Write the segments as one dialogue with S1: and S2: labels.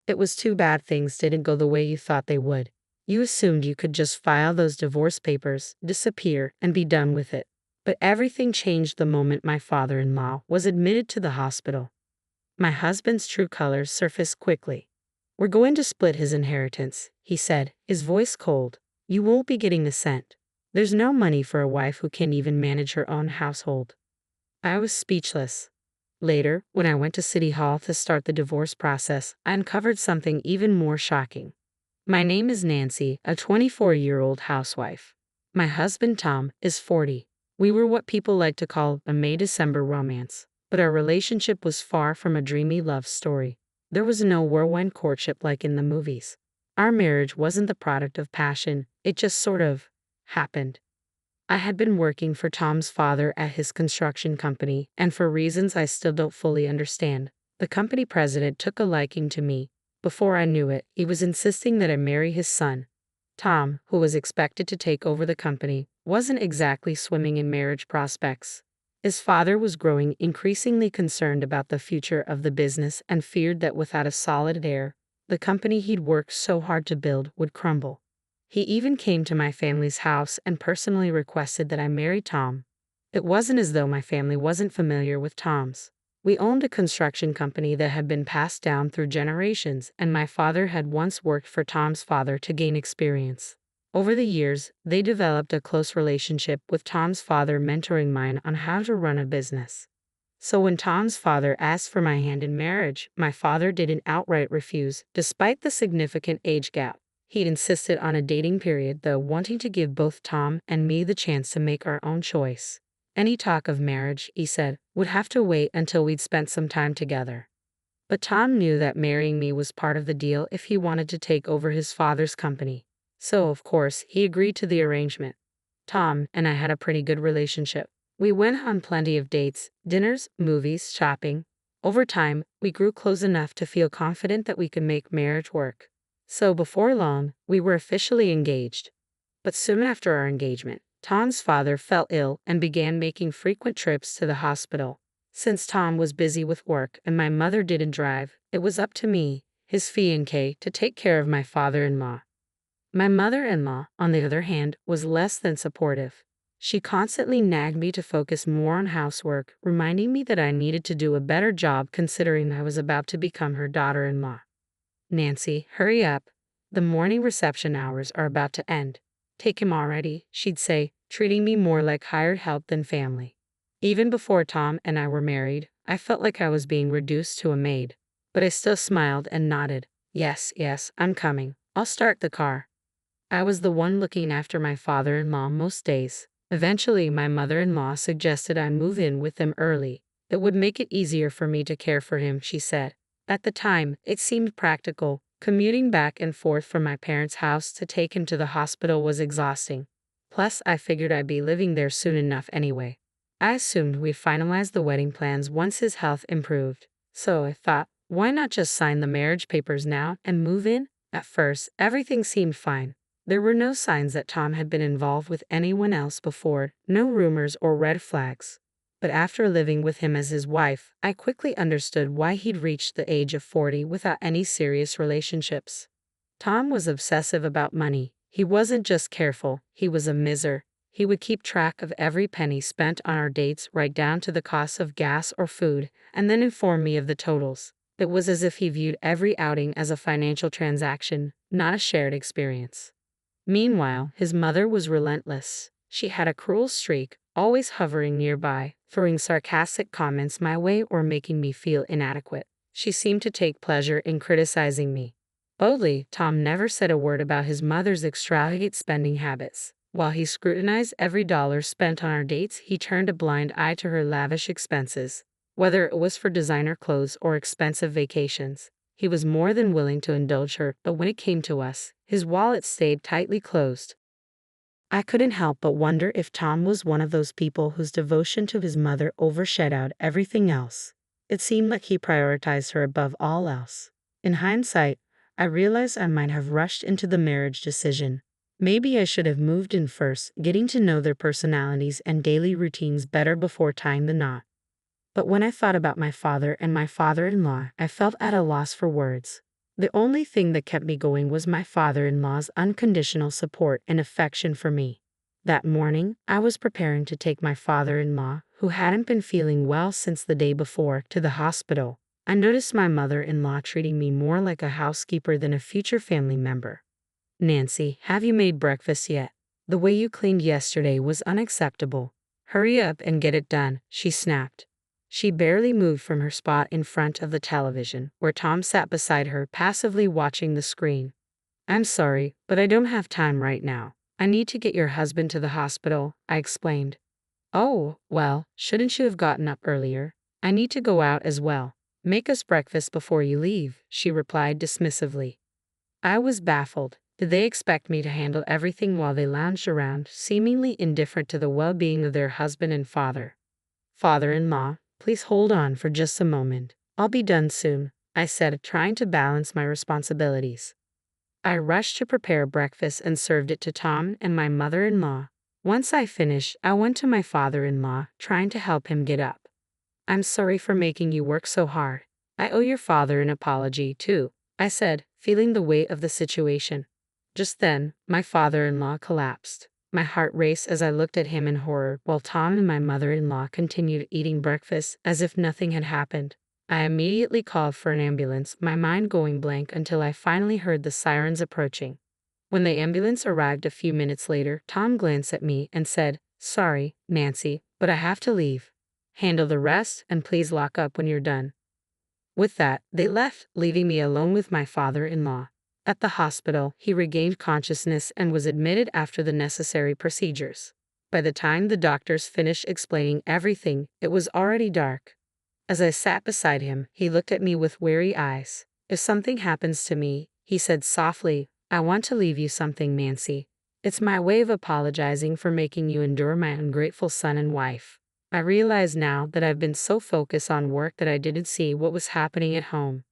S1: It was too bad things didn't go the way you thought they would. You assumed you could just file those divorce papers, disappear, and be done with it. But everything changed the moment my father-in-law was admitted to the hospital. My husband's true colors surfaced quickly. "We're going to split his inheritance," he said, his voice cold. "You won't be getting a cent. There's no money for a wife who can't even manage her own household." I was speechless. Later, when I went to City Hall to start the divorce process, I uncovered something even more shocking. My name is Nancy, a 24-year-old housewife. My husband Tom is 40. We were what people like to call a May-December romance, but our relationship was far from a dreamy love story. There was no whirlwind courtship like in the movies. Our marriage wasn't the product of passion, it just sort of happened. I had been working for Tom's father at his construction company, and for reasons I still don't fully understand, the company president took a liking to me. Before I knew it, he was insisting that I marry his son. Tom, who was expected to take over the company, wasn't exactly swimming in marriage prospects. His father was growing increasingly concerned about the future of the business and feared that without a solid heir, the company he'd worked so hard to build would crumble. He even came to my family's house and personally requested that I marry Tom. It wasn't as though my family wasn't familiar with Tom's. We owned a construction company that had been passed down through generations, and my father had once worked for Tom's father to gain experience. Over the years, they developed a close relationship, with Tom's father mentoring mine on how to run a business. So when Tom's father asked for my hand in marriage, my father didn't outright refuse, despite the significant age gap. He'd insisted on a dating period, though, wanting to give both Tom and me the chance to make our own choice. Any talk of marriage, he said, would have to wait until we'd spent some time together. But Tom knew that marrying me was part of the deal if he wanted to take over his father's company. So, of course, he agreed to the arrangement. Tom and I had a pretty good relationship. We went on plenty of dates, dinners, movies, shopping. Over time, we grew close enough to feel confident that we could make marriage work. So before long, we were officially engaged. But soon after our engagement, Tom's father fell ill and began making frequent trips to the hospital. Since Tom was busy with work and my mother didn't drive, it was up to me, his fiancé, to take care of my father-in-law. My mother-in-law, on the other hand, was less than supportive. She constantly nagged me to focus more on housework, reminding me that I needed to do a better job considering I was about to become her daughter-in-law. "Nancy, hurry up. The morning reception hours are about to end. Take him already," she'd say, treating me more like hired help than family. Even before Tom and I were married, I felt like I was being reduced to a maid. But I still smiled and nodded. Yes, I'm coming. I'll start the car." I was the one looking after my father-in-law most days. Eventually, my mother-in-law suggested I move in with them early. It would make it easier for me to care for him, she said. At the time, it seemed practical. Commuting back and forth from my parents' house to take him to the hospital was exhausting. Plus, I figured I'd be living there soon enough anyway. I assumed we'd finalize the wedding plans once his health improved. So I thought, why not just sign the marriage papers now and move in? At first, everything seemed fine. There were no signs that Tom had been involved with anyone else before, no rumors or red flags. But after living with him as his wife, I quickly understood why he'd reached the age of 40 without any serious relationships. Tom was obsessive about money. He wasn't just careful, he was a miser. He would keep track of every penny spent on our dates, right down to the cost of gas or food, and then inform me of the totals. It was as if he viewed every outing as a financial transaction, not a shared experience. Meanwhile, his mother was relentless. She had a cruel streak, always hovering nearby, throwing sarcastic comments my way or making me feel inadequate. She seemed to take pleasure in criticizing me. Oddly, Tom never said a word about his mother's extravagant spending habits. While he scrutinized every dollar spent on our dates, he turned a blind eye to her lavish expenses. Whether it was for designer clothes or expensive vacations, he was more than willing to indulge her, but when it came to us, his wallet stayed tightly closed. I couldn't help but wonder if Tom was one of those people whose devotion to his mother overshadowed everything else. It seemed like he prioritized her above all else. In hindsight, I realized I might have rushed into the marriage decision. Maybe I should have moved in first, getting to know their personalities and daily routines better before tying the knot. But when I thought about my father and my father-in-law, I felt at a loss for words. The only thing that kept me going was my father-in-law's unconditional support and affection for me. That morning, I was preparing to take my father-in-law, who hadn't been feeling well since the day before, to the hospital. I noticed my mother-in-law treating me more like a housekeeper than a future family member. "Nancy, have you made breakfast yet? The way you cleaned yesterday was unacceptable. Hurry up and get it done," she snapped. She barely moved from her spot in front of the television, where Tom sat beside her, passively watching the screen. "I'm sorry, but I don't have time right now. I need to get your husband to the hospital," I explained. "Oh, well, shouldn't you have gotten up earlier? I need to go out as well. Make us breakfast before you leave," she replied dismissively. I was baffled. Did they expect me to handle everything while they lounged around, seemingly indifferent to the well-being of their husband and father? "Father-in-law, please hold on for just a moment. I'll be done soon," I said, trying to balance my responsibilities. I rushed to prepare breakfast and served it to Tom and my mother-in-law. Once I finished, I went to my father-in-law, trying to help him get up. "I'm sorry for making you work so hard. I owe your father an apology, too," I said, feeling the weight of the situation. Just then, my father-in-law collapsed. My heart raced as I looked at him in horror, while Tom and my mother-in-law continued eating breakfast as if nothing had happened. I immediately called for an ambulance, my mind going blank until I finally heard the sirens approaching. When the ambulance arrived a few minutes later, Tom glanced at me and said, "Sorry, Nancy, but I have to leave. Handle the rest and please lock up when you're done." With that, they left, leaving me alone with my father-in-law. At the hospital, he regained consciousness and was admitted after the necessary procedures. By the time the doctors finished explaining everything, it was already dark. As I sat beside him, he looked at me with weary eyes. "If something happens to me," he said softly, "I want to leave you something, Nancy. It's my way of apologizing for making you endure my ungrateful son and wife. I realize now that I've been so focused on work that I didn't see what was happening at home."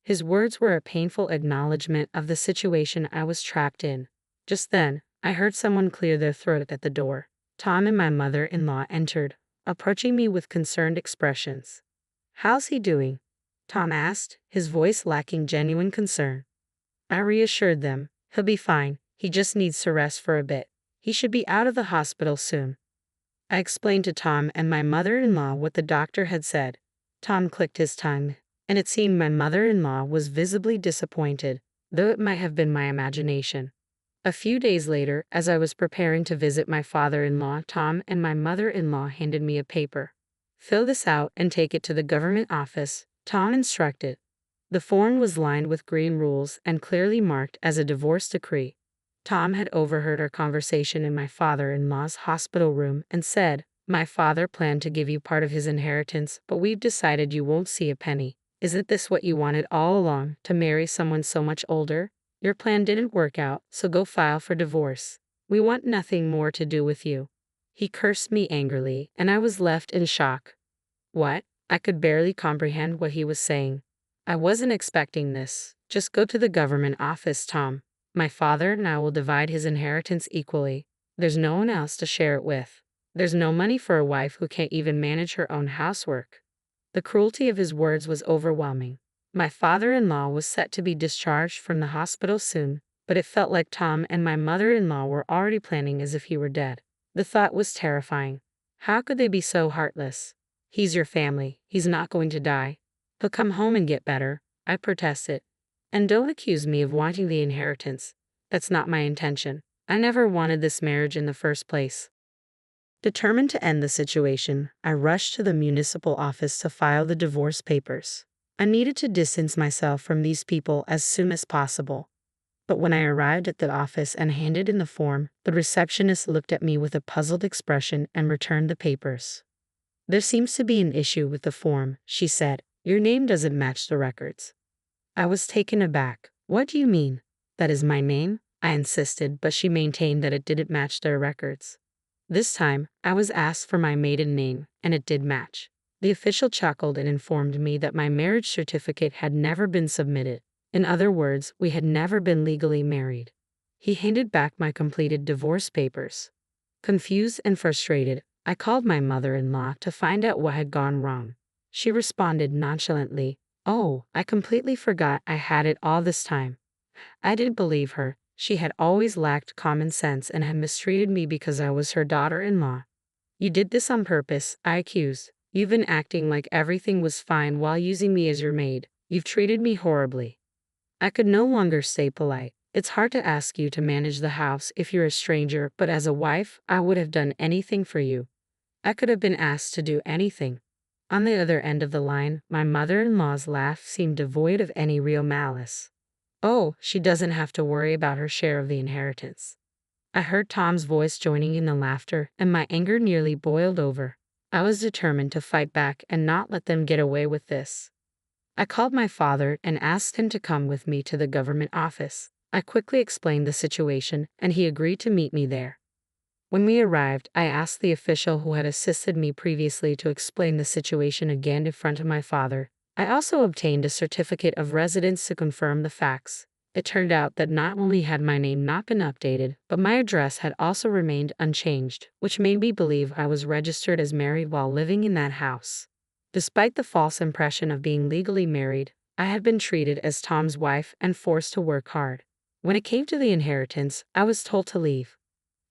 S1: His words were a painful acknowledgement of the situation I was trapped in. Just then, I heard someone clear their throat at the door. Tom and my mother-in-law entered, approaching me with concerned expressions. "How's he doing?" Tom asked, his voice lacking genuine concern. I reassured them, "He'll be fine. He just needs to rest for a bit. He should be out of the hospital soon." I explained to Tom and my mother-in-law what the doctor had said. Tom clicked his tongue, and it seemed my mother-in-law was visibly disappointed, though it might have been my imagination. A few days later, as I was preparing to visit my father-in-law, Tom and my mother-in-law handed me a paper. "Fill this out and take it to the government office," Tom instructed. The form was lined with green rules and clearly marked as a divorce decree. Tom had overheard our conversation in my father-in-law's hospital room and said, "My father planned to give you part of his inheritance, but we've decided you won't see a penny. Isn't this what you wanted all along, to marry someone so much older? Your plan didn't work out, so go file for divorce. We want nothing more to do with you." He cursed me angrily, and I was left in shock. What? I could barely comprehend what he was saying. "I wasn't expecting this. Just go to the government office, Tom. My father and I will divide his inheritance equally. There's no one else to share it with. There's no money for a wife who can't even manage her own housework." The cruelty of his words was overwhelming. My father-in-law was set to be discharged from the hospital soon, but it felt like Tom and my mother-in-law were already planning as if he were dead. The thought was terrifying. How could they be so heartless? "He's your family. He's not going to die. He'll come home and get better," I protested. "And don't accuse me of wanting the inheritance. That's not my intention. I never wanted this marriage in the first place." Determined to end the situation, I rushed to the municipal office to file the divorce papers. I needed to distance myself from these people as soon as possible. But when I arrived at the office and handed in the form, the receptionist looked at me with a puzzled expression and returned the papers. "There seems to be an issue with the form," she said. "Your name doesn't match the records." I was taken aback. "What do you mean?" "That is my name," I insisted, but she maintained that it didn't match their records. This time, I was asked for my maiden name, and it did match. The official chuckled and informed me that my marriage certificate had never been submitted. In other words, we had never been legally married. He handed back my completed divorce papers. Confused and frustrated, I called my mother-in-law to find out what had gone wrong. She responded nonchalantly, Oh, I completely forgot I had it all this time. I didn't believe her. She had always lacked common sense and had mistreated me because I was her daughter-in-law. You did this on purpose, I accused. You've been acting like everything was fine while using me as your maid. You've treated me horribly. I could no longer stay polite. It's hard to ask you to manage the house if you're a stranger, but as a wife, I would have done anything for you. I could have been asked to do anything. On the other end of the line, my mother-in-law's laugh seemed devoid of any real malice. Oh, she doesn't have to worry about her share of the inheritance. I heard Tom's voice joining in the laughter, and my anger nearly boiled over. I was determined to fight back and not let them get away with this. I called my father and asked him to come with me to the government office. I quickly explained the situation, and he agreed to meet me there. When we arrived, I asked the official who had assisted me previously to explain the situation again in front of my father. I also obtained a certificate of residence to confirm the facts. It turned out that not only had my name not been updated, but my address had also remained unchanged, which made me believe I was registered as married while living in that house. Despite the false impression of being legally married, I had been treated as Tom's wife and forced to work hard. When it came to the inheritance, I was told to leave.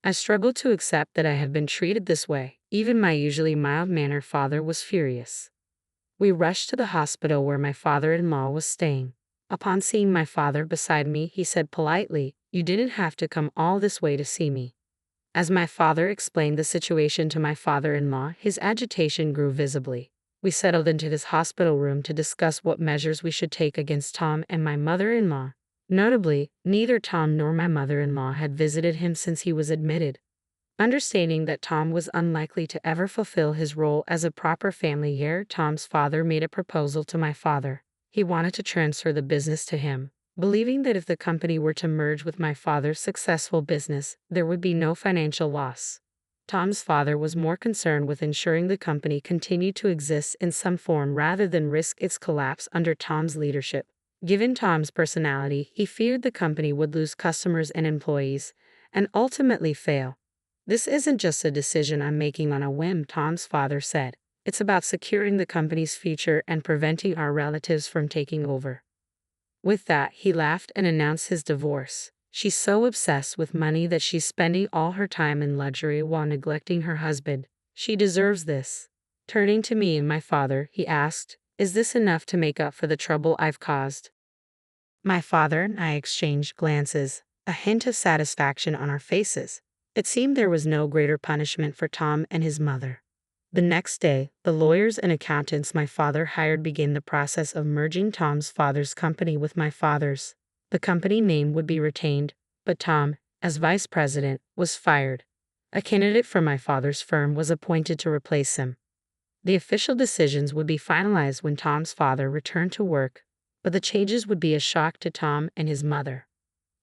S1: I struggled to accept that I had been treated this way. Even my usually mild-mannered father was furious. We rushed to the hospital where my father-in-law was staying. Upon seeing my father beside me, he said politely, "You didn't have to come all this way to see me." As my father explained the situation to my father-in-law, his agitation grew visibly. We settled into his hospital room to discuss what measures we should take against Tom and my mother-in-law. Notably, neither Tom nor my mother-in-law had visited him since he was admitted. Understanding that Tom was unlikely to ever fulfill his role as a proper family heir, Tom's father made a proposal to my father. He wanted to transfer the business to him, believing that if the company were to merge with my father's successful business, there would be no financial loss. Tom's father was more concerned with ensuring the company continued to exist in some form rather than risk its collapse under Tom's leadership. Given Tom's personality, he feared the company would lose customers and employees, and ultimately fail. "This isn't just a decision I'm making on a whim," Tom's father said. "It's about securing the company's future and preventing our relatives from taking over." With that, he laughed and announced his divorce. "She's so obsessed with money that she's spending all her time in luxury while neglecting her husband. She deserves this." Turning to me and my father, he asked, "Is this enough to make up for the trouble I've caused?" My father and I exchanged glances, a hint of satisfaction on our faces. It seemed there was no greater punishment for Tom and his mother. The next day, the lawyers and accountants my father hired began the process of merging Tom's father's company with my father's. The company name would be retained, but Tom, as vice president, was fired. A candidate from my father's firm was appointed to replace him. The official decisions would be finalized when Tom's father returned to work, but the changes would be a shock to Tom and his mother.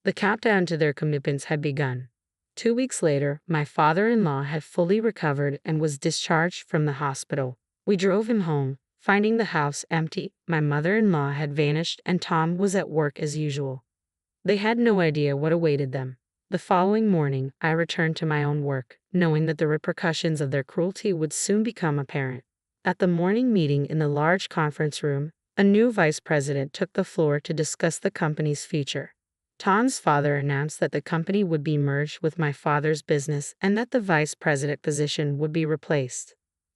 S1: The countdown to their comeuppance had begun. 2 weeks later, my father-in-law had fully recovered and was discharged from the hospital. We drove him home, finding the house empty. My mother-in-law had vanished and Tom was at work as usual. They had no idea what awaited them. The following morning, I returned to my own work, knowing that the repercussions of their cruelty would soon become apparent. At the morning meeting in the large conference room, a new vice president took the floor to discuss the company's future. Tom's father announced that the company would be merged with my father's business and that the vice president position would be replaced.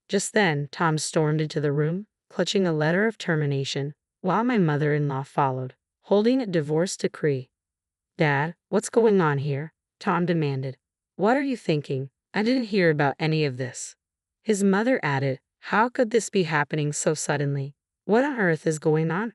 S1: Just then, Tom stormed into the room, clutching a letter of termination, while my mother-in-law followed, holding a divorce decree. "Dad, what's going on here?" Tom demanded. "What are you thinking? I didn't hear about any of this." His mother added, "How could this be happening so suddenly? What on earth is going on?"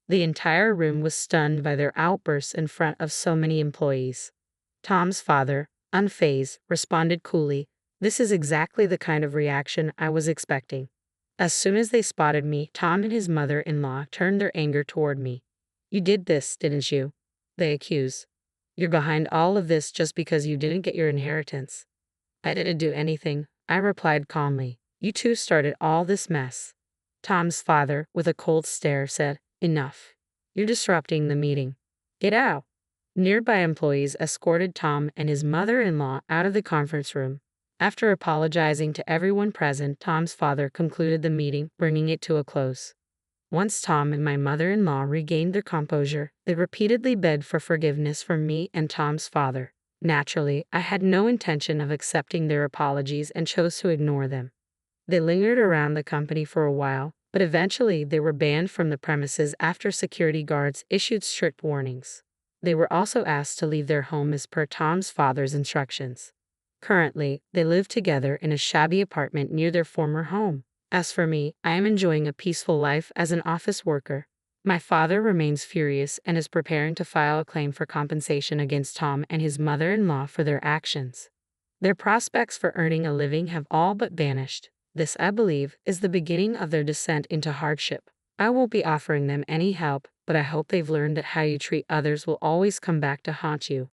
S1: The entire room was stunned by their outbursts in front of so many employees. Tom's father, unfazed, responded coolly, "This is exactly the kind of reaction I was expecting." As soon as they spotted me, Tom and his mother-in-law turned their anger toward me. "You did this, didn't you?" they accused. "You're behind all of this just because you didn't get your inheritance." "I didn't do anything," I replied calmly. "You two started all this mess." Tom's father, with a cold stare, said, "Enough. You're disrupting the meeting. Get out." Nearby employees escorted Tom and his mother-in-law out of the conference room. After apologizing to everyone present, Tom's father concluded the meeting, bringing it to a close. Once Tom and my mother-in-law regained their composure, they repeatedly begged for forgiveness from me and Tom's father. Naturally, I had no intention of accepting their apologies and chose to ignore them. They lingered around the company for a while, but eventually they were banned from the premises after security guards issued strict warnings. They were also asked to leave their home as per Tom's father's instructions. Currently, they live together in a shabby apartment near their former home. As for me, I am enjoying a peaceful life as an office worker. My father remains furious and is preparing to file a claim for compensation against Tom and his mother-in-law for their actions. Their prospects for earning a living have all but vanished. This, I believe, is the beginning of their descent into hardship. I won't be offering them any help, but I hope they've learned that how you treat others will always come back to haunt you.